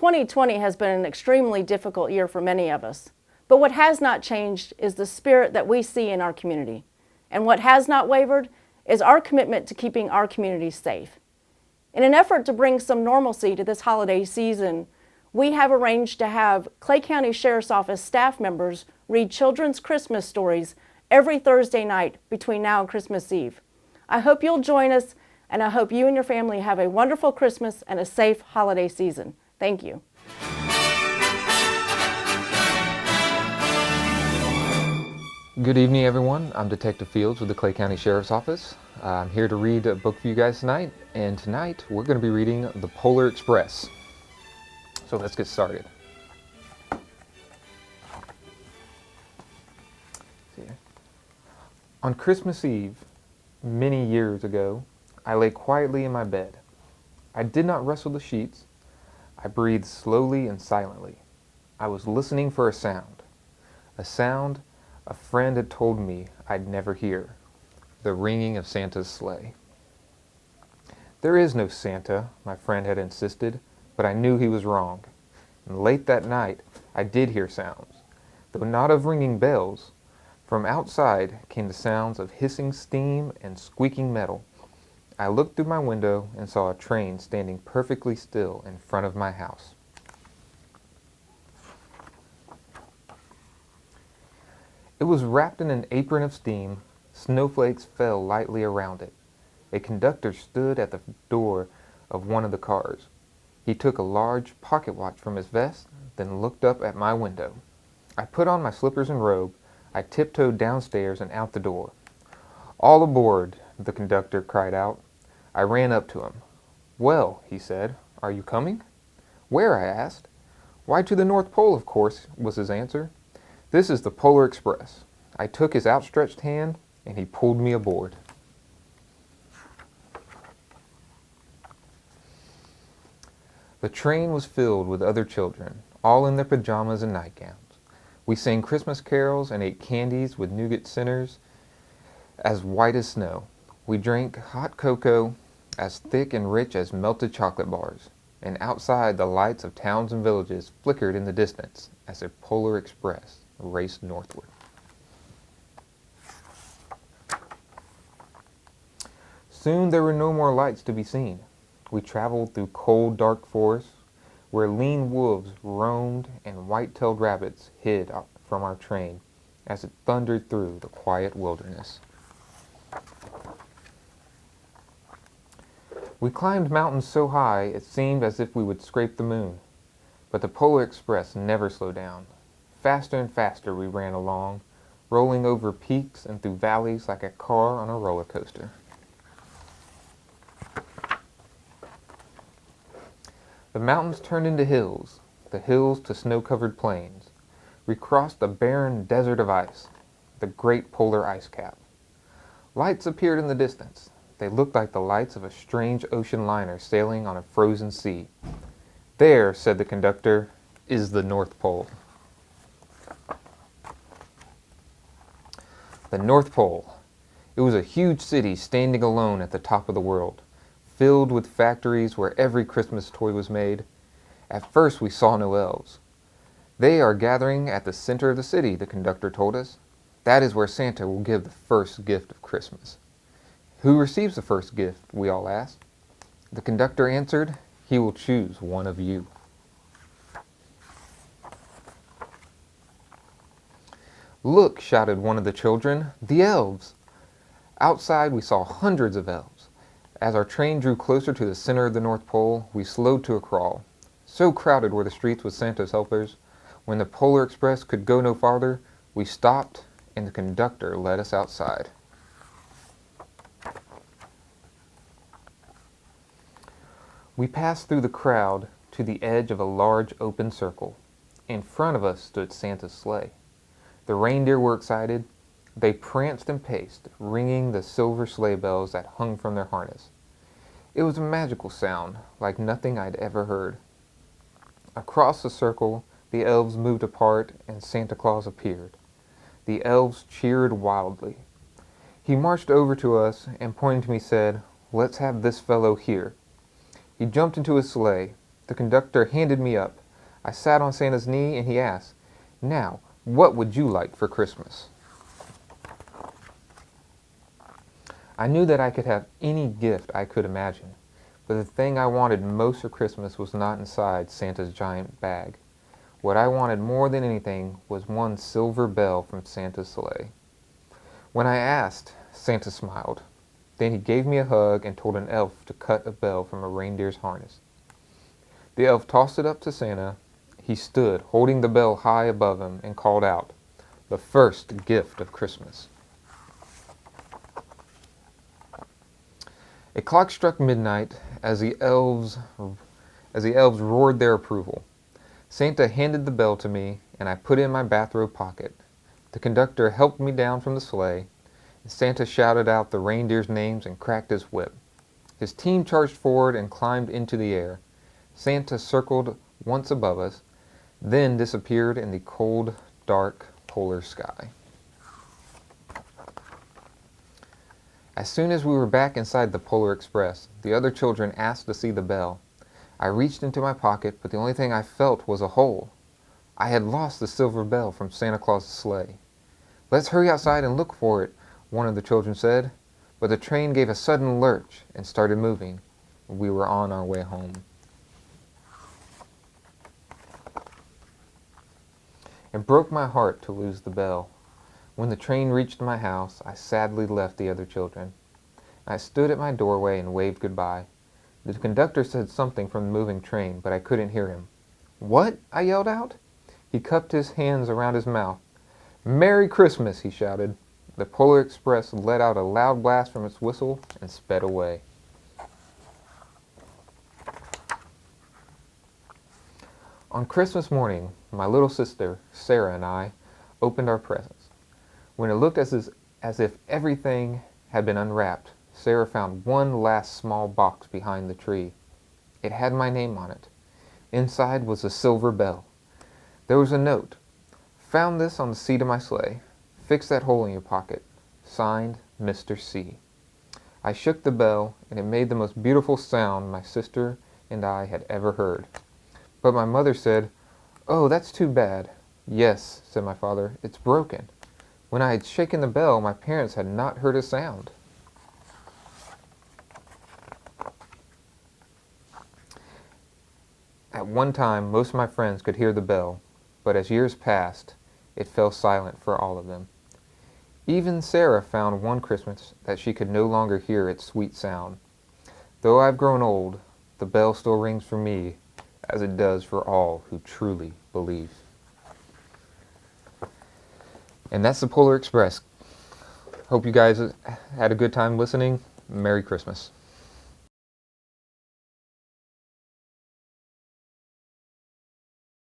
2020 has been an extremely difficult year for many of us, but what has not changed is the spirit that we see in our community. And what has not wavered is our commitment to keeping our community safe. In an effort to bring some normalcy to this holiday season, we have arranged to have Clay County Sheriff's Office staff members read children's Christmas stories every Thursday night between now and Christmas Eve. I hope you'll join us, and I hope you and your family have a wonderful Christmas and a safe holiday season. Thank you. Good evening, everyone. I'm Detective Fields with the Clay County Sheriff's Office. I'm here to read a book for you guys tonight, and tonight we're going to be reading The Polar Express. So let's get started. On Christmas Eve, many years ago, I lay quietly in my bed. I did not rustle the sheets. I breathed slowly and silently. I was listening for a sound a friend had told me I'd never hear, the ringing of Santa's sleigh. There is no Santa, my friend had insisted, but I knew he was wrong. And late that night, I did hear sounds, though not of ringing bells. From outside came the sounds of hissing steam and squeaking metal. I looked through my window and saw a train standing perfectly still in front of my house. It was wrapped in an apron of steam. Snowflakes fell lightly around it. A conductor stood at the door of one of the cars. He took a large pocket watch from his vest, then looked up at my window. I put on my slippers and robe. I tiptoed downstairs and out the door. "All aboard," the conductor cried out. I ran up to him. "Well," he said, "are you coming?" "Where?" I asked. "Why, to the North Pole, of course," was his answer. "This is the Polar Express." I took his outstretched hand, and he pulled me aboard. The train was filled with other children, all in their pajamas and nightgowns. We sang Christmas carols and ate candies with nougat centers as white as snow. We drank hot cocoa as thick and rich as melted chocolate bars. And outside, the lights of towns and villages flickered in the distance as the Polar Express raced northward. Soon there were no more lights to be seen. We traveled through cold, dark forests where lean wolves roamed and white-tailed rabbits hid from our train as it thundered through the quiet wilderness. We climbed mountains so high it seemed as if we would scrape the moon. But the Polar Express never slowed down. Faster and faster we ran along, rolling over peaks and through valleys like a car on a roller coaster. The mountains turned into hills, the hills to snow-covered plains. We crossed a barren desert of ice, the great polar ice cap. Lights appeared in the distance. They looked like the lights of a strange ocean liner sailing on a frozen sea. "There," said the conductor, "is the North Pole." The North Pole. It was a huge city standing alone at the top of the world, filled with factories where every Christmas toy was made. At first we saw no elves. "They are gathering at the center of the city," the conductor told us. "That is where Santa will give the first gift of Christmas." "Who receives the first gift?" we all asked. The conductor answered, "He will choose one of you." "Look," shouted one of the children, "the elves!" Outside we saw hundreds of elves. As our train drew closer to the center of the North Pole, we slowed to a crawl. So crowded were the streets with Santa's helpers. When the Polar Express could go no farther, we stopped and the conductor led us outside. We passed through the crowd to the edge of a large open circle. In front of us stood Santa's sleigh. The reindeer were excited. They pranced and paced, ringing the silver sleigh bells that hung from their harness. It was a magical sound, like nothing I'd ever heard. Across the circle, the elves moved apart and Santa Claus appeared. The elves cheered wildly. He marched over to us and pointing to me said, "Let's have this fellow here." He jumped into his sleigh. The conductor handed me up. I sat on Santa's knee and he asked, "Now, what would you like for Christmas?" I knew that I could have any gift I could imagine, but the thing I wanted most for Christmas was not inside Santa's giant bag. What I wanted more than anything was one silver bell from Santa's sleigh. When I asked, Santa smiled. Then he gave me a hug and told an elf to cut a bell from a reindeer's harness. The elf tossed it up to Santa. He stood, holding the bell high above him, and called out, "The first gift of Christmas." A clock struck midnight as the elves roared their approval. Santa handed the bell to me, and I put it in my bathrobe pocket. The conductor helped me down from the sleigh, and Santa shouted out the reindeers' names and cracked his whip. His team charged forward and climbed into the air. Santa circled once above us, then disappeared in the cold, dark polar sky. As soon as we were back inside the Polar Express, the other children asked to see the bell. I reached into my pocket, but the only thing I felt was a hole. I had lost the silver bell from Santa Claus's sleigh. "Let's hurry outside and look for it," one of the children said. But the train gave a sudden lurch and started moving. We were on our way home. It broke my heart to lose the bell. When the train reached my house, I sadly left the other children. I stood at my doorway and waved goodbye. The conductor said something from the moving train, but I couldn't hear him. "What?" I yelled out. He cupped his hands around his mouth. "Merry Christmas," he shouted. The Polar Express let out a loud blast from its whistle and sped away. On Christmas morning, my little sister, Sarah, and I opened our presents. When it looked as if everything had been unwrapped, Sarah found one last small box behind the tree. It had my name on it. Inside was a silver bell. There was a note. "Found this on the seat of my sleigh. Fix that hole in your pocket. Signed, Mr. C." I shook the bell, and it made the most beautiful sound my sister and I had ever heard. But my mother said, "Oh, that's too bad." "Yes," said my father, "it's broken." When I had shaken the bell, my parents had not heard a sound. At one time, most of my friends could hear the bell, but as years passed, it fell silent for all of them. Even Sarah found one Christmas that she could no longer hear its sweet sound. Though I've grown old, the bell still rings for me, as it does for all who truly believe. And that's the Polar Express. Hope you guys had a good time listening. Merry Christmas.